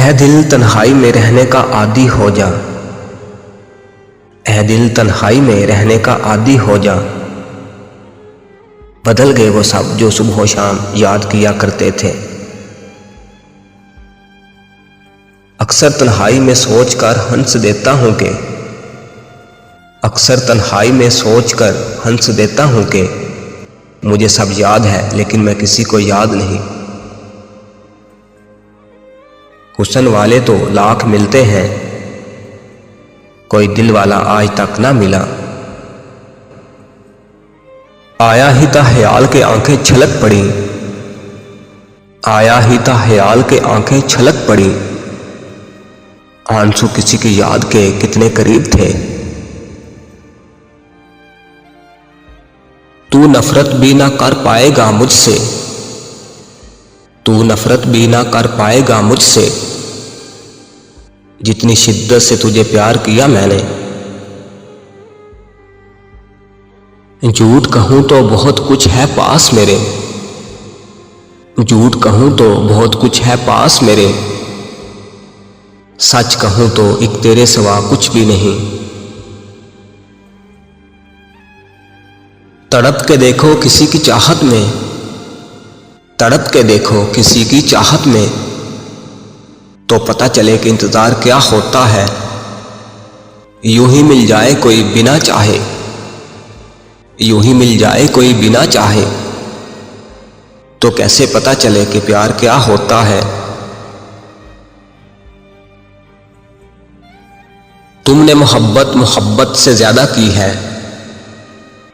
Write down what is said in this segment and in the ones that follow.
ऐ दिल तन्हाई में रहने का आदी हो जा, ऐ दिल तन्हाई में रहने का आदी हो जा। बदल गए वो सब जो सुबह शाम याद किया करते थे। अक्सर तन्हाई में सोचकर हंस देता हूँ कि अक्सर तन्हाई में सोचकर हंस देता हूँ कि मुझे सब याद है लेकिन मैं किसी को याद नहीं। हुस्न वाले तो लाख मिलते हैं, कोई दिल वाला आज तक ना मिला। आया ही था ख्याल के आंखें छलक पड़ी, आया ही था ख्याल के आंखें छलक पड़ी। आंसू किसी की याद के कितने करीब थे। तू नफरत भी ना कर पाएगा मुझसे, तू नफरत भी ना कर पाएगा मुझसे, जितनी शिद्दत से तुझे प्यार किया मैंने। झूठ कहूं तो बहुत कुछ है पास मेरे, झूठ कहूं तो बहुत कुछ है पास मेरे, सच कहूं तो एक तेरे सिवा कुछ भी नहीं। तड़प के देखो किसी की चाहत में, तड़प के देखो किसी की चाहत में, तो पता चले कि इंतजार क्या होता है। यूं ही मिल जाए कोई बिना चाहे, यूं ही मिल जाए कोई बिना चाहे, तो कैसे पता चले कि प्यार क्या होता है। तुमने मोहब्बत मोहब्बत से ज्यादा की है,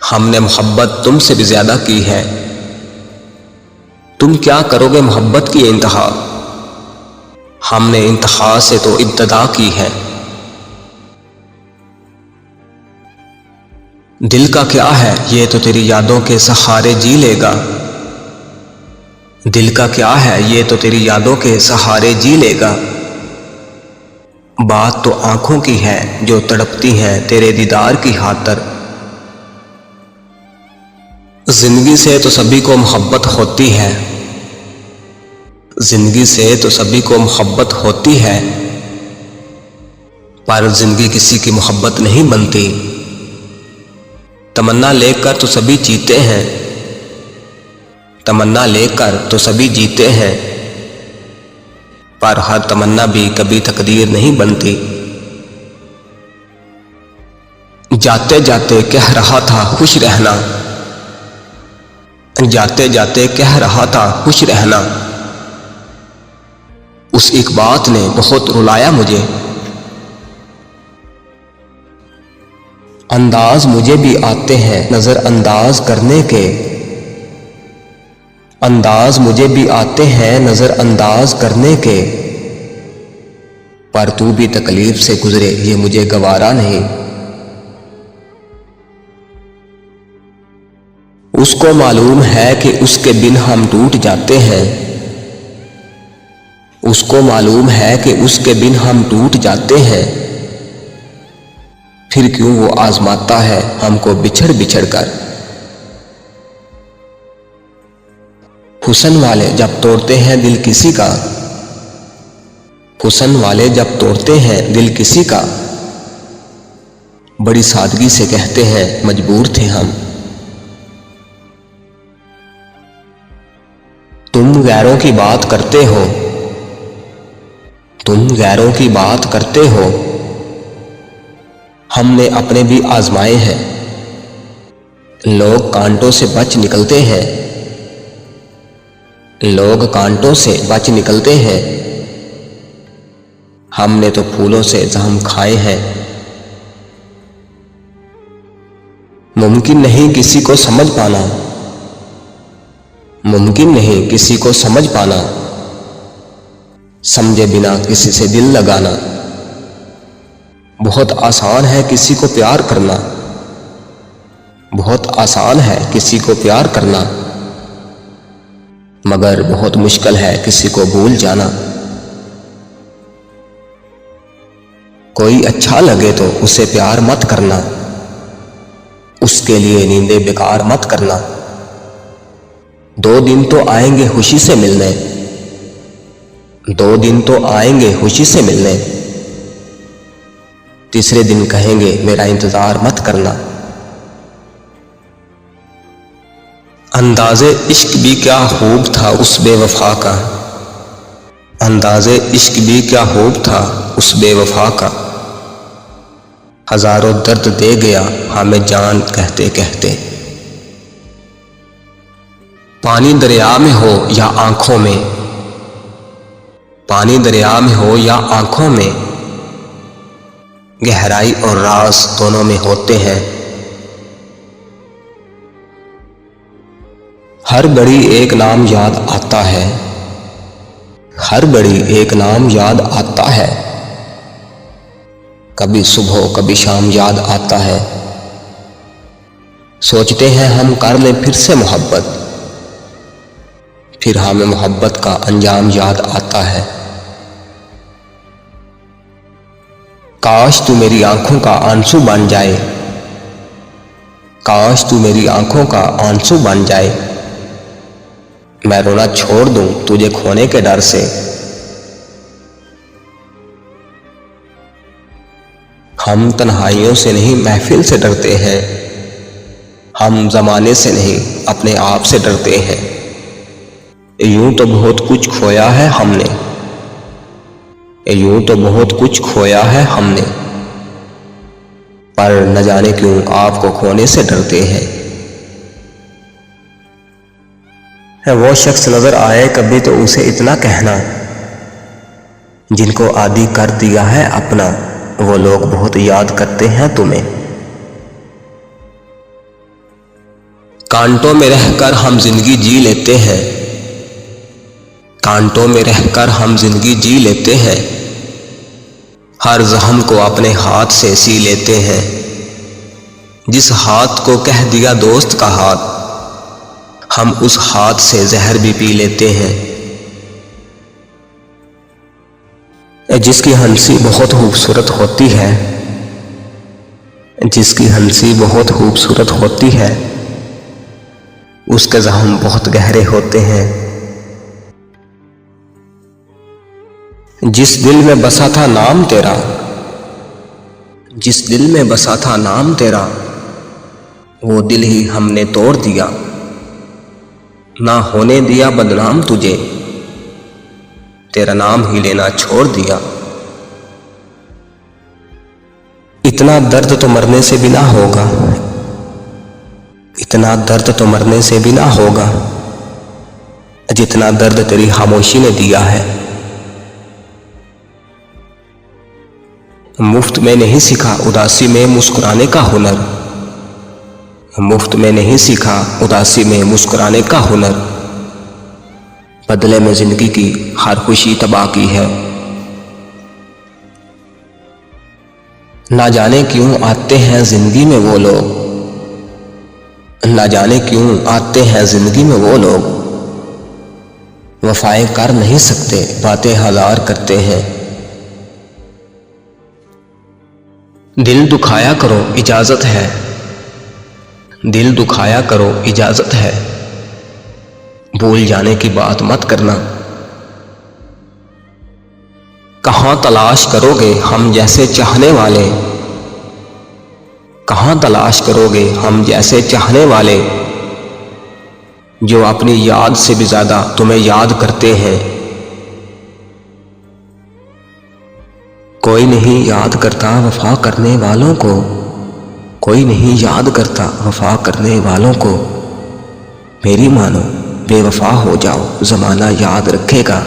हमने मोहब्बत तुमसे भी ज्यादा की है। तुम क्या करोगे मोहब्बत की इंतहा, हमने इंतहा से तो इब्तदा की है। दिल का क्या है ये तो तेरी यादों के सहारे जी लेगा, दिल का क्या है ये तो तेरी यादों के सहारे जी लेगा। बात तो आंखों की है जो तड़पती हैं तेरे दीदार की खातिर। जिंदगी से तो सभी को मोहब्बत होती है, जिंदगी से तो सभी को मोहब्बत होती है, पर जिंदगी किसी की मोहब्बत नहीं बनती। तमन्ना लेकर तो सभी जीते हैं, तमन्ना लेकर तो सभी जीते हैं, पर हर तमन्ना भी कभी तकदीर नहीं बनती। जाते जाते कह रहा था खुश रहना, जाते जाते कह रहा था खुश रहना, उस एक बात ने बहुत रुलाया मुझे। अंदाज मुझे भी आते हैं नजरअंदाज करने के, अंदाज मुझे भी आते हैं नजरअंदाज करने के, पर तू भी तकलीफ से गुजरे ये मुझे गवारा नहीं। उसको मालूम है कि उसके बिन हम टूट जाते हैं, उसको मालूम है कि उसके बिन हम टूट जाते हैं, फिर क्यों वो आजमाता है हमको बिछड़ बिछड़ कर। हुस्न वाले जब तोड़ते हैं दिल किसी का, हुस्न वाले जब तोड़ते हैं दिल किसी का, बड़ी सादगी से कहते हैं मजबूर थे हम। तुम गैरों की बात करते हो, तुम गैरों की बात करते हो, हमने अपने भी आजमाए हैं। लोग कांटों से बच निकलते हैं, लोग कांटों से बच निकलते हैं, हमने तो फूलों से जख्म खाए हैं। मुमकिन नहीं किसी को समझ पाना, मुमकिन नहीं किसी को समझ पाना, समझे बिना किसी से दिल लगाना। बहुत आसान है किसी को प्यार करना, बहुत आसान है किसी को प्यार करना, मगर बहुत मुश्किल है किसी को भूल जाना। कोई अच्छा लगे तो उसे प्यार मत करना, उसके लिए नींदें बेकार मत करना। 2 दिन तो आएंगे खुशी से मिलने, 2 दिन तो आएंगे खुशी से मिलने, तीसरे दिन कहेंगे मेरा इंतजार मत करना। अंदाज़े इश्क भी क्या खूब था उस बेवफा का, अंदाज़े इश्क भी क्या खूब था उस बेवफा का। हजारों दर्द दे गया हमें जान कहते कहते। पानी दरिया में हो या आंखों में, पानी दरिया में हो या आंखों में, गहराई और राज दोनों में होते हैं। हर घड़ी एक नाम याद आता है, हर घड़ी एक नाम याद आता है। कभी सुबह कभी शाम याद आता है। सोचते हैं हम कर लें फिर से मोहब्बत, फिर हमें मोहब्बत का अंजाम याद आता है। काश तू मेरी आंखों का आंसू बन जाए, काश तू मेरी आंखों का आंसू बन जाए। मैं रोना छोड़ दूं तुझे खोने के डर से। हम तन्हाइयों से नहीं महफिल से डरते हैं, हम जमाने से नहीं अपने आप से डरते हैं। यूं तो बहुत कुछ खोया है हमने, यूं तो बहुत कुछ खोया है हमने, पर न जाने क्यों आपको खोने से डरते हैं। वो शख्स नजर आए कभी तो उसे इतना कहना, जिनको आदी कर दिया है अपना वो लोग बहुत याद करते हैं तुम्हें। कांटों में रहकर हम जिंदगी जी लेते हैं, कांटों में रहकर हम जिंदगी जी लेते हैं। हर जख्म को अपने हाथ से सी लेते हैं। जिस हाथ को कह दिया दोस्त का हाथ, हम उस हाथ से जहर भी पी लेते हैं। जिसकी हंसी बहुत खूबसूरत होती है, जिसकी हंसी बहुत खूबसूरत होती है, उसके जख्म बहुत गहरे होते हैं। जिस दिल में बसा था नाम तेरा, जिस दिल में बसा था नाम तेरा, वो दिल ही हमने तोड़ दिया। ना होने दिया बदनाम तुझे, तेरा नाम ही लेना छोड़ दिया। इतना दर्द तो मरने से भी ना होगा, इतना दर्द तो मरने से भी ना होगा, जितना दर्द तेरी खामोशी ने दिया है। मुफ्त में नहीं सीखा उदासी में मुस्कुराने का हुनर, मुफ्त में नहीं सीखा उदासी में मुस्कुराने का हुनर। बदले में जिंदगी की हर खुशी तबाह की है। ना जाने क्यों आते हैं जिंदगी में वो लोग, ना जाने क्यों आते हैं जिंदगी में वो लोग, वफाएं कर नहीं सकते बातें हजार करते हैं। दिल दुखाया करो इजाजत है, दिल दुखाया करो इजाजत है, भूल जाने की बात मत करना। कहां तलाश करोगे हम जैसे चाहने वाले, कहां तलाश करोगे हम जैसे चाहने वाले, जो अपनी याद से भी ज्यादा तुम्हें याद करते हैं। कोई नहीं याद करता वफा करने वालों को, कोई नहीं याद करता वफा करने वालों को। मेरी मानो बेवफा हो जाओ जमाना याद रखेगा।